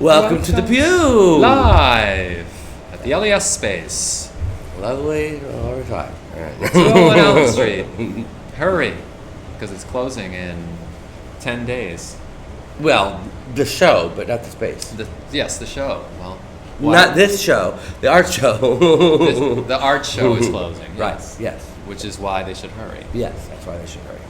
Welcome to the Pew! Live at the LES space. Lovely all the time. 201 Elm Street. Hurry, because it's closing in 10 days. Well, the show, but not the space. Yes, the show. Well, not this show, the art show. the art show is closing. Yes. Right, yes. Which is why they should hurry. Yes, that's why they should hurry.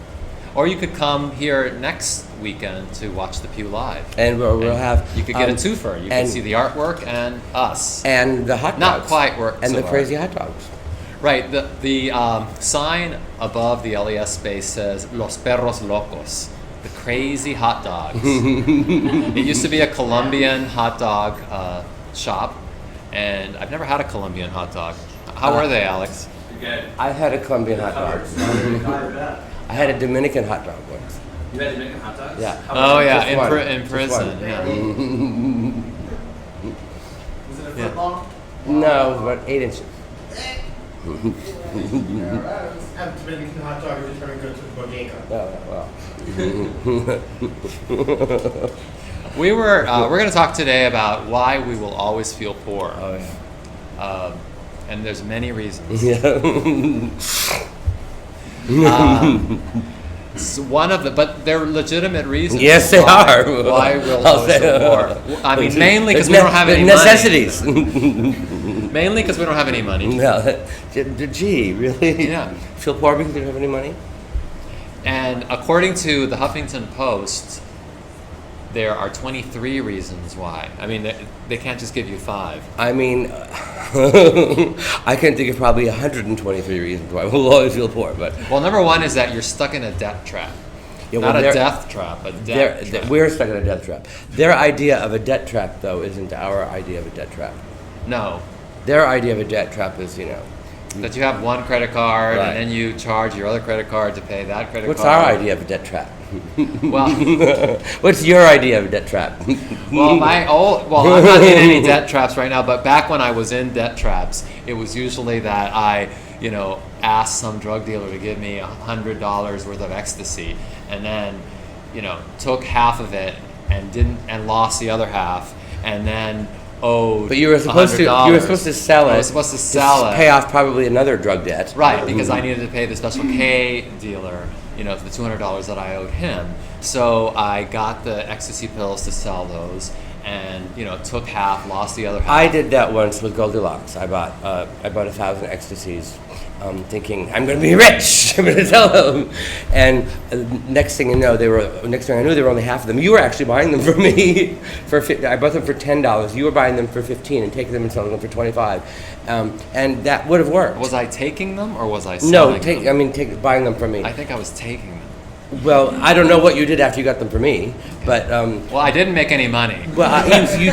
Or you could come here next weekend to watch the Pew live. And we'll have... You could get a twofer. You can see the artwork and us. And the hot dogs. Not quite work. And the crazy hot dogs. Right. The sign above the LES space says Los Perros Locos, the crazy hot dogs. It used to be a Colombian hot dog shop, and I've never had a Colombian hot dog. How were they, Alex? Good. I had a Colombian hot dog. I had a Dominican hot dog once. You had Dominican hot dogs? Yeah. Oh yeah, in Just prison. one. Yeah. Was it a foot long? No, but 8 inches. Have Dominican hot dog every time we go to the bodega. Oh, well. We're going to talk today about why we will always feel poor. Oh, yeah. And there's many reasons. Yeah. It's one of the, but they're legitimate reasons. Yes, they are. Why we'll always feel poor. I mean, mainly because we don't have any necessities. money. Mainly because we don't have any money. No, gee, really? Yeah. Feel poor because you don't have any money? And according to the Huffington Post, there are 23 reasons why. I mean, they can't just give you 5. I mean, I can think of probably 123 reasons why we'll always feel poor. But well, number 1 is that you're stuck in a debt trap. yeah, Not a death trap, a debt trap. We're stuck in a death trap. Their idea of a debt trap, though, isn't our idea of a debt trap. No. Their idea of a debt trap is, That you have one credit card, Right. and then you charge your other credit card to pay that credit What's card. our idea of a debt trap? Well, What's your idea of a debt trap? I'm not in any debt traps right now, but back when I was in debt traps, it was usually that I, asked some drug dealer to give me $100 worth of ecstasy, and then, took half of it and lost the other half, and then owed. But you were supposed to sell it. I was supposed to sell it. Pay off probably another drug debt. Right, because I needed to pay the Special K dealer, the $200 that I owed him. So I got the ecstasy pills to sell those, and took half, lost the other half. I did that once with Goldilocks. I bought 1,000 ecstasies, thinking I'm going to be rich. I'm going to sell them, and next thing I knew, they were only half of them. You were actually buying them for me I bought them for $10. You were buying them for $15 and taking them and selling them for $25, and that would have worked. Was I taking them or was I selling them? Buying them from me. I think I was taking them. Well, I don't know what you did after you got them for me, but well, I didn't make any money. Well, you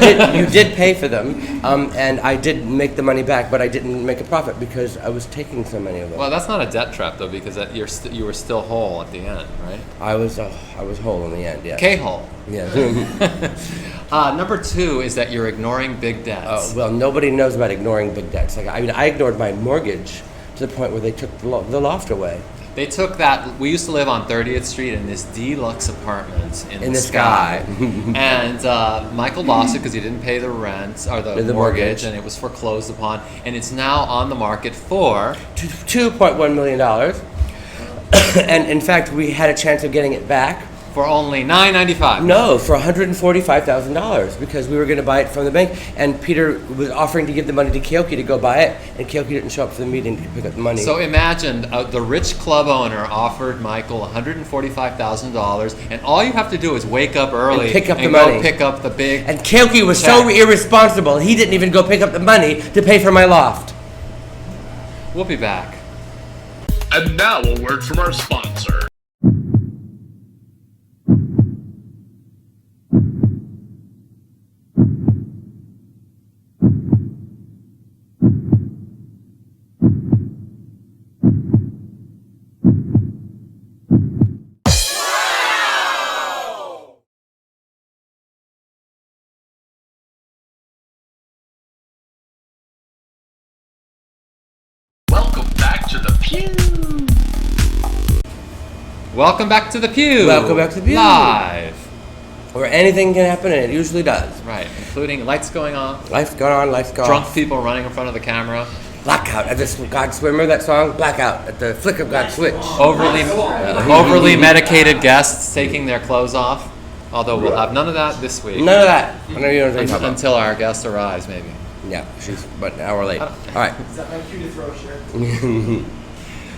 did pay for them, and I did make the money back, but I didn't make a profit because I was taking so many of them. Well, that's not a debt trap though, because you were still whole at the end, right? I was whole in the end. Yeah. K-hole. Yeah. Number 2 is that you're ignoring big debts. Oh, well, nobody knows about ignoring big debts. I ignored my mortgage to the point where they took the loft away. They took that. We used to live on 30th Street in this deluxe apartment in the sky. And Michael lost it because he didn't pay the rent or the mortgage, and it was foreclosed upon. And it's now on the market for $2.1 million. And in fact, we had a chance of getting it back. For only $9.95. No, for $145,000 because we were going to buy it from the bank, and Peter was offering to give the money to Keoki to go buy it, and Keoki didn't show up for the meeting to pick up the money. So imagine the rich club owner offered Michael $145,000, and all you have to do is wake up early and pick up the go money. Pick up the big. And Keoki was so irresponsible; he didn't even go pick up the money to pay for my loft. We'll be back. And now a word from our sponsor. Welcome back to the Pew. Welcome back to the Pew. Welcome back to the Pew. Live. where anything can happen, and it usually does. Right, including lights going off, Life's gone on, life's gone drunk off. people running in front of the camera, Blackout at the God Switch. Remember that song? Blackout at the flick of God's switch. overly medicated guests taking their clothes off. Although we'll have none of that this week. None of that. I know you don't think about. Until our guest arrives, maybe. Yeah, she's but an hour late. All right. Is that my cue to throw shit?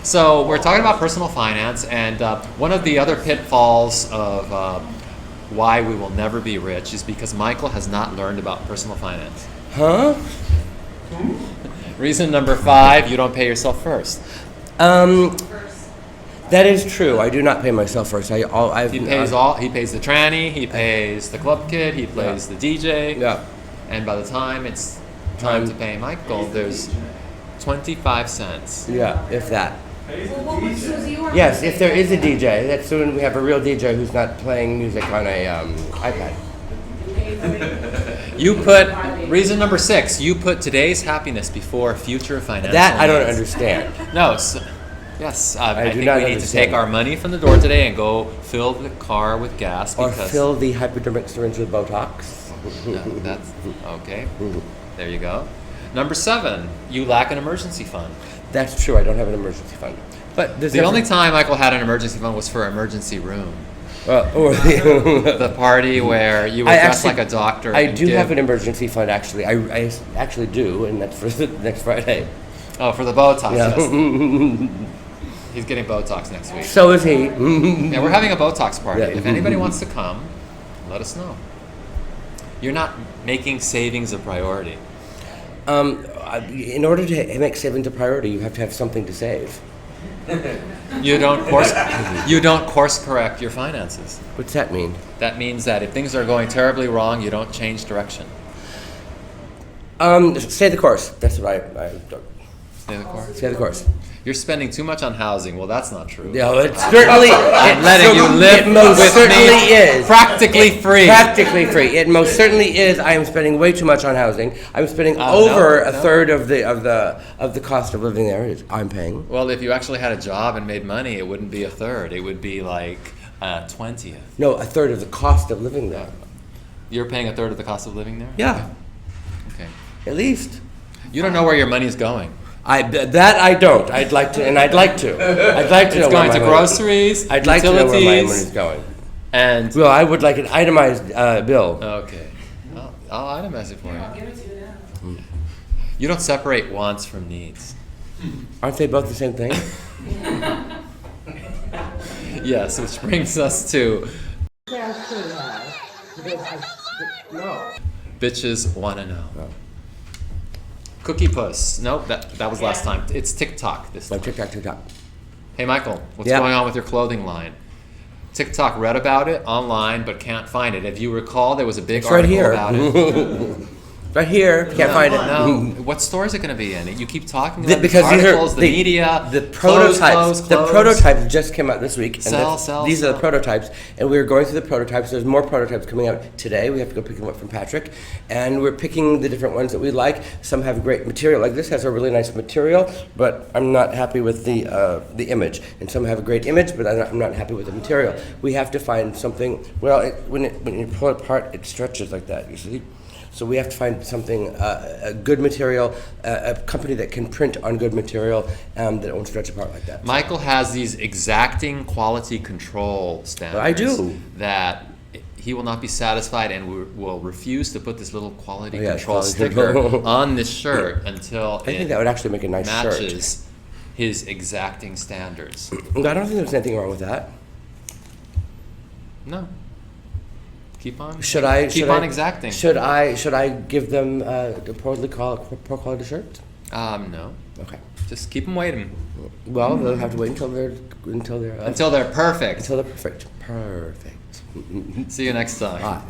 So we're talking about personal finance, and one of the other pitfalls of why we will never be rich is because Michael has not learned about personal finance. Huh? Reason number 5, you don't pay yourself first. That is true. I do not pay myself first. He pays he pays the tranny, he pays the club kid, he plays the DJ. Yeah. And by the time it's time to pay Michael, there's 25 cents. Yeah, if that. Well, what was your Yes, if there is a DJ, that's when we have a real DJ who's not playing music on a iPad. You put reason number 6. You put today's happiness before future financial. That I don't needs. understand. No. Yes, I do think not we need to understand. take our money from the door today and go fill the car with gas Or because fill the hypodermic syringe with Botox. that's okay. There you go. Number 7. You lack an emergency fund. That's true. I don't have an emergency fund. But there's The only time Michael had an emergency fund was for emergency room. or The party where you were I dressed actually- like a doctor. I and do give- have an emergency fund, actually. I actually do, and that's for the next Friday. Oh, for the Botox. Yeah. Yes. He's getting Botox next week. So is he. Yeah, we're having a Botox party. Yeah. If anybody wants to come, let us know. You're not making savings a priority. In order to make savings a priority, you have to have something to save. You don't course correct your finances. What's that mean? That means that if things are going terribly wrong, you don't change direction. Stay the course. That's what I Stay the course. stay the course. You're spending too much on housing. Well, that's not true. Yeah, it certainly. I'm letting you live It most with certainly me is practically free. Practically free. It most certainly is. I am spending way too much on housing. I'm spending over a third of the cost of living there. I'm paying. Well, if you actually had a job and made money, it wouldn't be a third. It would be like a 20th. No, a third of the cost of living there. You're paying a third of the cost of living there? Yeah, Okay. at least. You don't know where your money's going. That I don't. I'd like to, and I'd like to. I'd like to know It's where going my to money- groceries, I'd like to know where my utilities, money's going. and Well, I would like an itemized bill. okay. I'll itemize it for you. I'll give it to you now. You don't separate wants from needs. Aren't they both the same thing? Yes, which brings us to bitches wanna know. No. Cookie Puss. Nope, that was last time. It's TikTok this No, time. TikTok. Hey Michael, what's Yeah. going on with your clothing line? TikTok read about it online but can't find it. If you recall, there was a big It's right article here. about it. Right here. Can't find it. No, what store is it going to be in? You keep talking The- about because the these are articles, the media, the clothes, prototypes. clothes, The clothes. prototypes just came out this week. And Sell, these are the sell. prototypes, and we're going through the prototypes. There's more prototypes coming out today. We have to go pick them up from Patrick, and we're picking the different ones that we like. Some have great material, like this has a really nice material, but I'm not happy with the image. And some have a great image, but I'm not happy with the material. We have to find something. Well, when you pull it apart, it stretches like that. You see. So we have to find something, a good material, a company that can print on good material that won't stretch apart like that. Michael has these exacting quality control standards. I do. That he will not be satisfied and will refuse to put this little quality yes, control quality sticker control. on this shirt until I think that would actually make a nice shirt. matches his exacting standards. I don't think there's anything wrong with that. No. Keep on. Should I keep on exacting? Should I give them the poor quality shirt? No. Okay. Just keep them waiting Well, they'll have to wait until they're until they're perfect. until they're perfect. Perfect. See you next time. Ah.